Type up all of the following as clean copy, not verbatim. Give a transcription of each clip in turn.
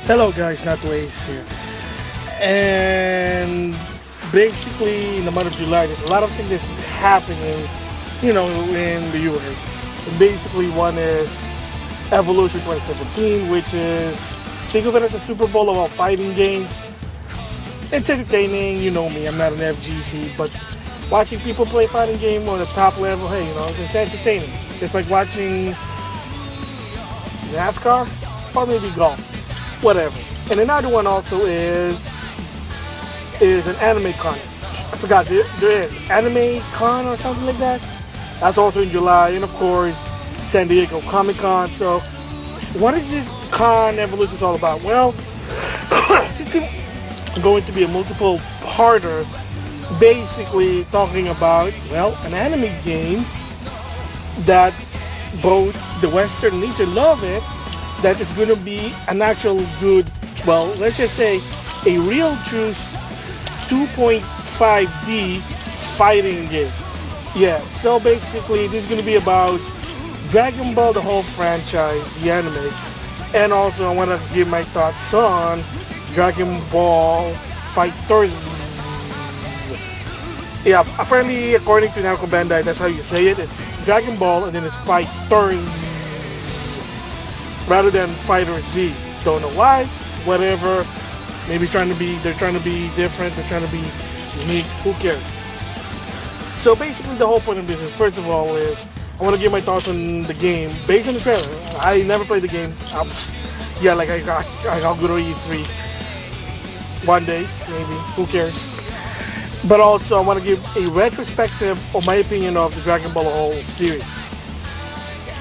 Hello guys, NautoAisDx here. And basically in the month of July there's a lot of things that's happening, in the UA. And basically one is Evolution 2017, which is think of it as a Super Bowl of all fighting games. It's entertaining, you know me, I'm not an FGC, but watching people play fighting game on the top level, hey, it's entertaining. It's like watching NASCAR or maybe golf. Whatever. And another one also is an anime con. I forgot there is anime con or something like that. That's also in July, and of course San Diego Comic Con. So what is this con Evolution all about? Well, it's going to be a multiple parter, basically talking about an anime game that both the Western and Eastern love it. That is going to be an actual good, let's just say a real true 2.5D fighting game. Yeah, so basically this is going to be about Dragon Ball, the whole franchise, the anime. And also I want to give my thoughts on Dragon Ball FighterZ. Yeah, apparently according to Namco Bandai, that's how you say it. It's Dragon Ball and then it's FighterZ rather than FighterZ. Don't know why. Whatever. Maybe they're trying to be different. They're trying to be unique. Who cares? So basically, the whole point of this is, first of all, is I want to give my thoughts on the game based on the trailer. I never played the game. I'll go to E3 one day, maybe. Who cares? But also, I want to give a retrospective of my opinion of the Dragon Ball whole series.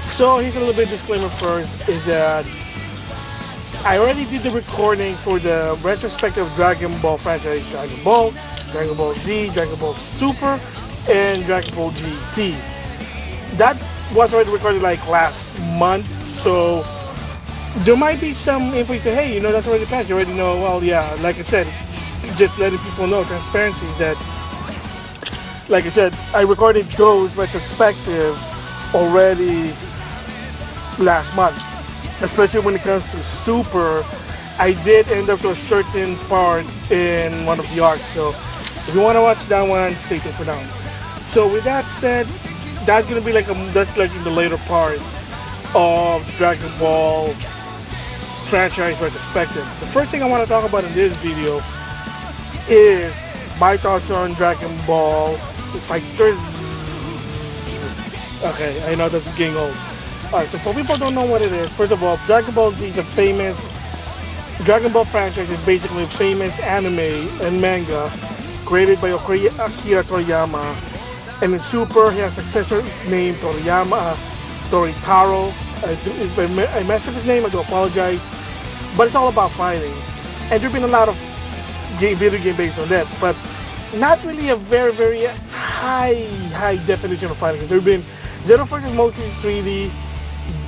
So here's a little bit of disclaimer first, is that I already did the recording for the retrospective Dragon Ball franchise, Dragon Ball Z, Dragon Ball Super, and Dragon Ball GT. That was already recorded like last month, so there might be some info you say, hey, that's already passed, you already know, like I said, just letting people know, transparency is that, like I said, I recorded those retrospective already last month, especially when it comes to Super. I did end up to a certain part in one of the arcs, so if you want to watch that one, stay tuned for that one. So with that said, that's gonna be that's like in the later part of Dragon Ball franchise retrospective. The first thing I want to talk about in this video is my thoughts on Dragon Ball FighterZ. Okay, I know that's getting old. Alright, so for people who don't know what it is, first of all, Dragon Ball Z is a famous, Dragon Ball franchise is basically a famous anime and manga created by Akira Toriyama. And in Super, he has a successor named Toritaro. If I messed up his name, I do apologize. But it's all about fighting. And there have been a lot of video game based on that, but not really a very, very high definition of fighting. There have been Xenoverse is mostly 3D.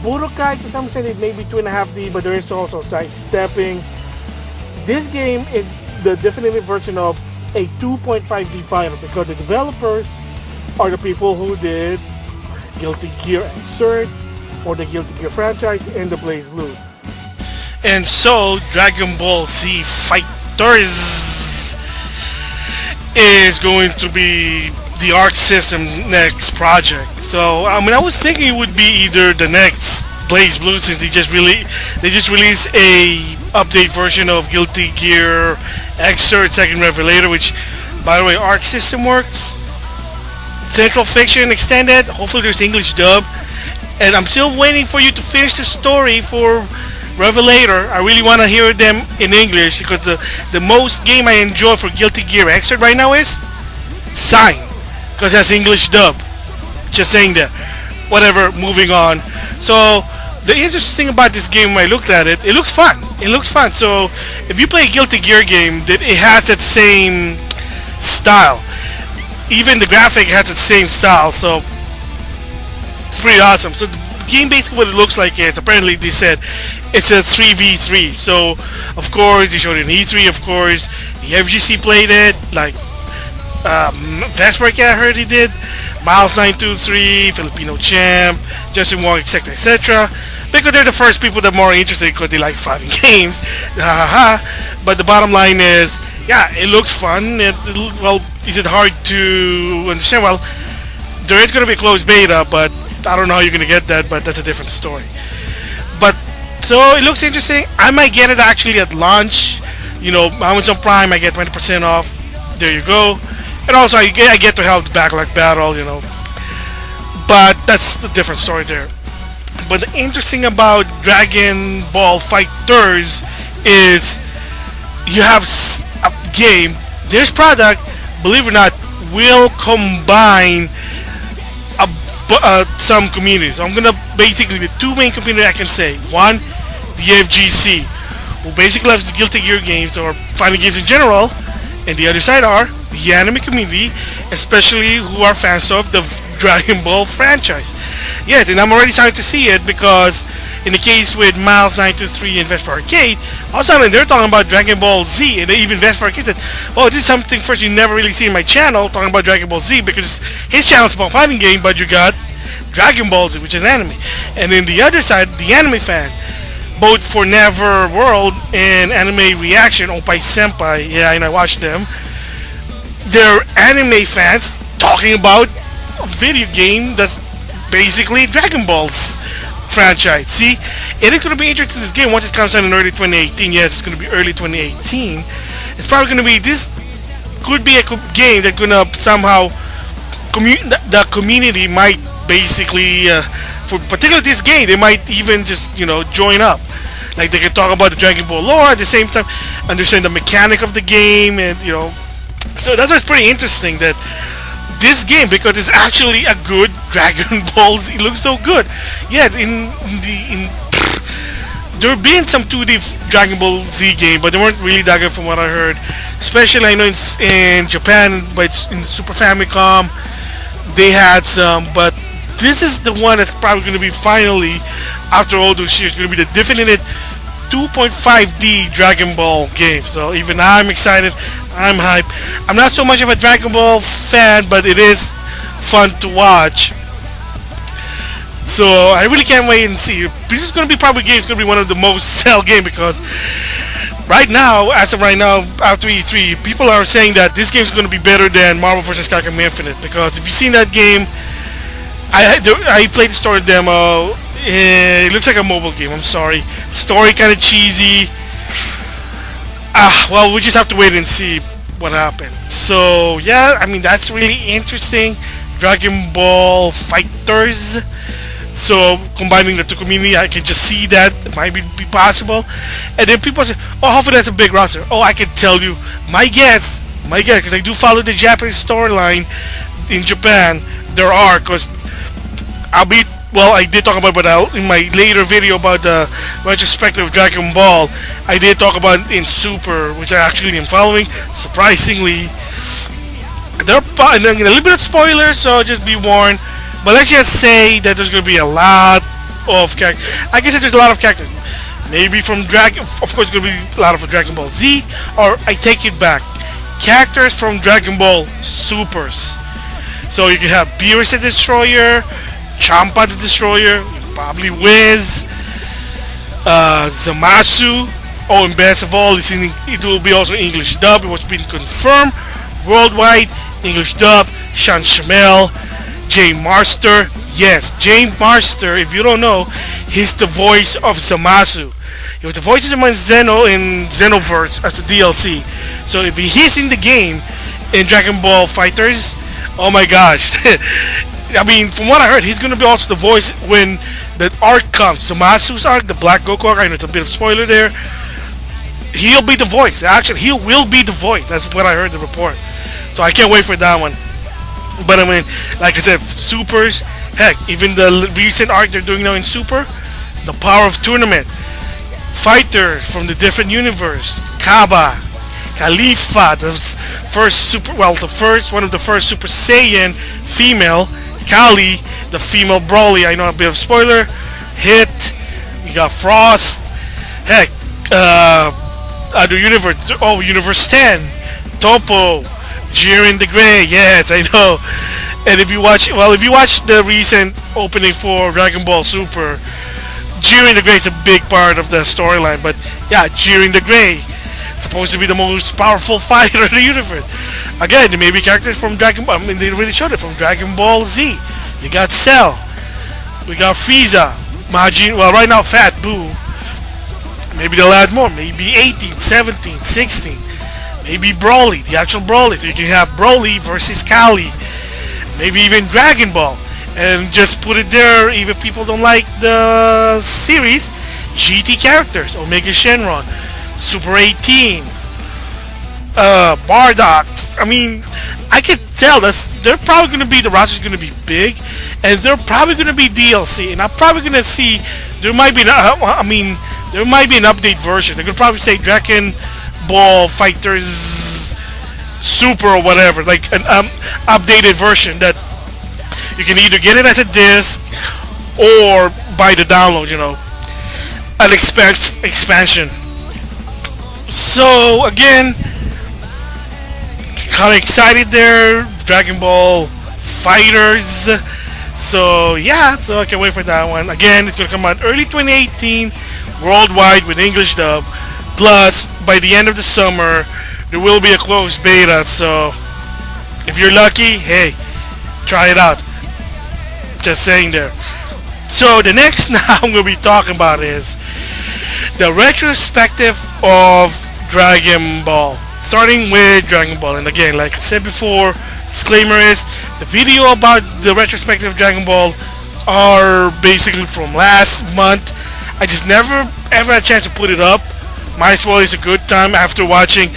Budokai to some extent it may be 2.5D, but there is also sidestepping. This game is the definitive version of a 2.5D fighter because the developers are the people who did Guilty Gear Xrd or the Guilty Gear franchise and the Blaze Blue. And so Dragon Ball Z FighterZ is going to be the Arc System next project. So I was thinking it would be either the next Blaze Blue, since they just released a update version of Guilty Gear Xrd Second Revelator, which by the way Arc System works. Central Fiction Extended, hopefully there's English dub. And I'm still waiting for you to finish the story for Revelator. I really want to hear them in English because the most game I enjoy for Guilty Gear Xrd right now is Sign, because it has English dub. Just saying that. Whatever, moving on. So the interesting thing about this game when I looked at it, it looks fun. So if you play a Guilty Gear game, that it has that same style. Even the graphic has the same style, so it's pretty awesome. So the game basically what it looks like is, apparently they said it's a 3v3. So of course they showed it in E3, of course the FGC played it, like Vesper, I heard he did. Miles 923, Filipino Champ, Justin Wong, etc., etc. Because they're the first people that are more interested because they like fighting games. But the bottom line is, yeah, it looks fun. Well, is it hard to understand? Well, there is going to be a closed beta, but I don't know how you're going to get that, but that's a different story. But, so it looks interesting. I might get it actually at launch. You know, Amazon Prime, I get 20% off. There you go. And also, I get to help the backlog battle, you know. But that's the different story there. But the interesting about Dragon Ball FighterZ is you have a game. This product, believe it or not, will combine some communities. I'm gonna basically the two main communities I can say. One, the FGC, who basically loves the Guilty Gear games or fighting games in general, and the other side are the anime community, especially who are fans of the Dragon Ball franchise. Yes, and I'm already starting to see it because in the case with Miles 923 and Vesper Arcade, all of a sudden they're talking about Dragon Ball Z, and even Vesper Arcade said, "Oh, this is something first you never really see in my channel talking about Dragon Ball Z because his channel's about fighting game, but you got Dragon Ball Z, which is anime." And then the other side, the anime fan, both for Never World and Anime Reaction, Oppai Senpai, yeah, and I watched them. They're anime fans talking about a video game that's basically Dragon Ball's franchise. See, it is going to be interesting. This game once it comes out in early 2018. Yes, it's going to be early 2018. It's probably going to be this. Could be a game that's going to somehow the community might basically for particularly this game they might even just join up. Like they can talk about the Dragon Ball lore at the same time, understand the mechanic of the game, and so that's what's pretty interesting that this game, because it's actually a good Dragon Balls. It looks so good. Yeah, there have been some 2D Dragon Ball Z game, but they weren't really that good from what I heard. Especially I know in Japan, but in Super Famicom, they had some. But this is the one that's probably going to be finally, after all those years, going to be the definitive 2.5D Dragon Ball game. So even I'm excited. I'm hyped. I'm not so much of a Dragon Ball fan, but it is fun to watch. So I really can't wait and see. This is going to be probably game. It's going to be one of the most sell game because right now, as of right now, after E3, people are saying that this game is going to be better than Marvel vs. Capcom Infinite. Because if you've seen that game, I played the story demo. It looks like a mobile game. I'm sorry. Story kind of cheesy. Well, we just have to wait and see what happens. So yeah, I mean that's really interesting. Dragon Ball FighterZ. So combining the two community, I can just see that it might be possible. And then people say, "Oh, hopefully that's a big roster." Oh, I can tell you, my guess, because I do follow the Japanese storyline in Japan. There are, because I did talk about it in my later video about the retrospective of Dragon Ball. I did talk about in Super, which I actually am following. Surprisingly, there are a little bit of spoilers, so just be warned. But let's just say that there's going to be a lot of characters. I guess there's a lot of characters. Maybe from Dragon, of course, going to be a lot of Dragon Ball Z, or I take it back, characters from Dragon Ball Supers. So you can have Beerus the Destroyer, Champa the Destroyer, probably Wiz, Zamasu. Oh, and best of all, it will be also English dub. It was been confirmed worldwide. English dub. Sean Shamel, Jane Marster. Yes, Jane Marster. If you don't know, he's the voice of Zamasu. He was the voice of Zeno in Xenoverse as the DLC. So if he's in the game in Dragon Ball FighterZ, oh my gosh. I mean, from what I heard, he's going to be also the voice when the arc comes. Zamasu's arc, the Black Goku arc, I know it's a bit of spoiler there. He'll be the voice. Actually, he will be the voice. That's what I heard the report. So I can't wait for that one. But I mean, like I said, Supers, heck, even the recent arc they're doing now in Super, the Power of Tournament, fighters from the different universe, Kaba, Khalifa, one of the first Super Saiyan female, Kali, the female Broly. I know a bit of spoiler. Hit. We got Frost. Heck, other universe. Oh, Universe 10. Topo. Jiren the Grey. Yes, I know. And if you watch, the recent opening for Dragon Ball Super, Jiren the Grey is a big part of the storyline. But yeah, Jiren the Grey, supposed to be the most powerful fighter in the universe. Again, there may be characters from Dragon Ball. I mean, they really showed it from Dragon Ball Z. You got Cell, we got Frieza, Majin. Well, right now, Fat Boo. Maybe they'll add more. Maybe 18, 17, 16. Maybe Broly, the actual Broly. So you can have Broly versus Kali. Maybe even Dragon Ball. And just put it there, even if people don't like the series, GT characters. Omega Shenron, Super 18, Bardock. I mean, I can tell they're probably going to be, the roster's going to be big. And they're probably going to be DLC. And I'm probably going to see, there might be, there might be an update version. They're going to probably say Dragon Ball FighterZ Super or whatever, like an updated version that you can either get it as a disc or buy the download, an expansion. So again, kind of excited there, Dragon Ball FighterZ. So yeah, so I can wait for that one. Again, it's going to come out early 2018 worldwide with English dub. Plus, by the end of the summer, there will be a closed beta. So if you're lucky, hey, try it out. Just saying there. So the next now I'm going to be talking about is the retrospective of Dragon Ball. Starting with Dragon Ball. And again, like I said before, disclaimer is the video about the retrospective of Dragon Ball are basically from last month. I just never ever had a chance to put it up. Might as well, it's a good time after watching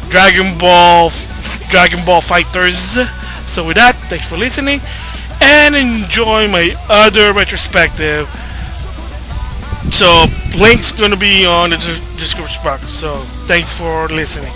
Dragon Ball FighterZ. So with that, thanks for listening and enjoy my other retrospective. So links gonna be on the description box. So thanks for listening.